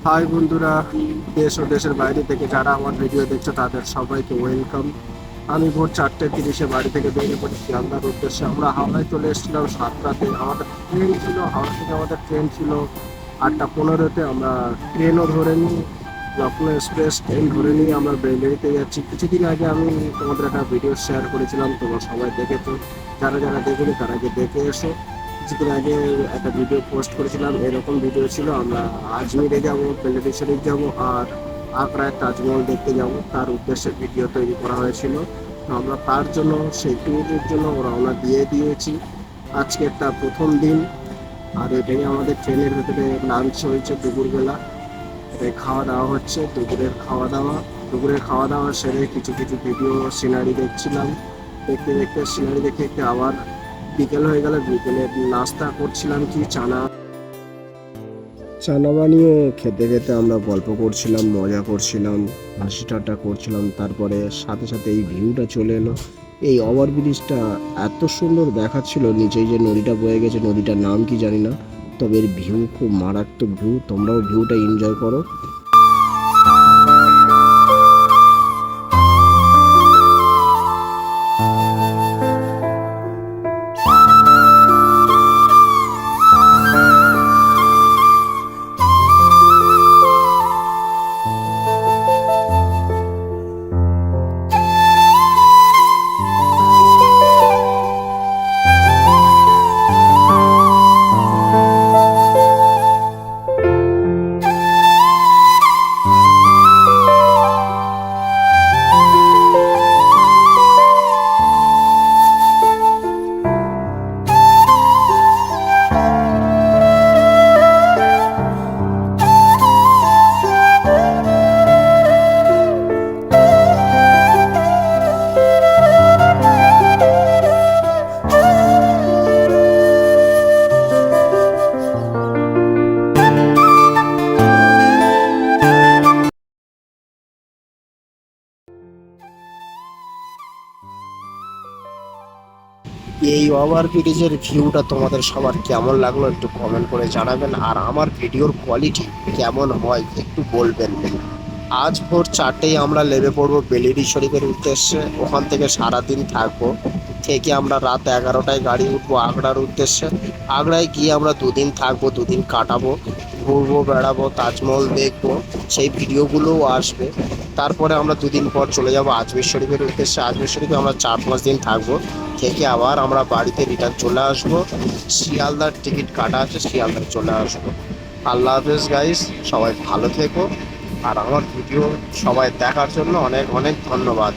High বন্ধুরা, দেশ ও দেশের বাইরে থেকে যারা আমার ভিডিও দেখছো তাদের সবাইকে ওয়েলকাম। আমি ভোর 4:30 বাড়ি থেকে বেরিয়ে পড়ি শিয়ালদার উদ্দেশ্যে। আমরা হাওড়ায় চলে এসেছিলাম 7টাতে। আমাদের ট্রেন ছিল, হাওড়া থেকে আমাদের ট্রেন ছিল 8টা 15-তে। আমরা ট্রেনও ধরে নিই, লখনৌ এক্সপ্রেস ট্রেন ধরে নিয়ে আমরা বেরিয়ে যাচ্ছি। কিছুদিন আগে আমি তোমাদের একটা ভিডিও শেয়ার করেছিলাম, তোমরা সবাই দেখেছো। যারা যারা দেখেনি তারা আগে দেখে এসো। কিছুদিন আগে একটা ভিডিও পোস্ট করেছিলাম, এরকম ভিডিও ছিল আমরা আজমিরে যাব, বেলুড় শরীফ যাব আর আগ্রায় তাজমহল দেখতে যাব, তার উদ্দেশ্যে ভিডিও তৈরি করা হয়েছিল। তো আমরা তার জন্য সেই ট্যুরের জন্য রওনা দিয়ে দিয়েছি। আজকে তার প্রথম দিন, আর এটাই আমাদের ট্রেনের ভেতরে লাঞ্চ হয়েছে দুপুরবেলা। এটাই খাওয়া দাওয়া হচ্ছে, দুপুরের খাওয়া দাওয়া সেরে কিছু কিছু ভিডিও সিনারি দেখছিলাম। দেখতে দেখতে সিনারি দেখতে দেখতে আবার বিকেল হয়ে গেল। বিকেলে নাস্তা করছিলাম কি চানা চানা বানিয়ে খেতে খেতে আমরা গল্প করছিলাম, মজা করছিলাম, হাসি ঠাট্টা করছিলাম। তারপরে সাথে সাথে এই ভিউটা চলে এলো। এই ওভার ব্রিজটা এত সুন্দর দেখাচ্ছিল, নিচেই যে নদীটা বয়ে গেছে, নদীটার নাম কি জানি না, তবে এর ভিউ খুব মারাত্মক ভিউ। তোমরাও ভিউটা এনজয় করো। এই ওভার ব্রিজের ভিউটা তোমাদের সবার কেমন লাগলো একটু কমেন্ট করে জানাবেন, আর আমার ভিডিওর কোয়ালিটি কেমন হয় একটু বলবেন। আজ ভোর 4টেই আমরা নেমে পড়বো বেলুড় শরীফের উদ্দেশ্যে। ওখান থেকে সারাদিন থাকবো, থেকে আমরা রাত 11টায় গাড়ি উঠবো আগ্রার উদ্দেশ্যে। আগ্রায় গিয়ে আমরা দুদিন থাকবো, দুদিন কাটাবো, ঘুরবো বেড়াবো, তাজমহল দেখবো, সেই ভিডিওগুলোও আসবে। তারপরে আমরা দুদিন পর চলে যাব আজমির শরীফের উদ্দেশ্যে। আজমির শরীফে আমরা 4-5 দিন থাকবো, থেকে আবার আমরা বাড়িতে রিটার্ন চলে আসবো। শিয়ালদার টিকিট কাটা আছে, শিয়ালদার চলে আসবো। আল্লাহ হাফেজ গাইস, সবাই ভালো থেকো। আর আমার ভিডিও সবাই দেখার জন্য অনেক অনেক ধন্যবাদ।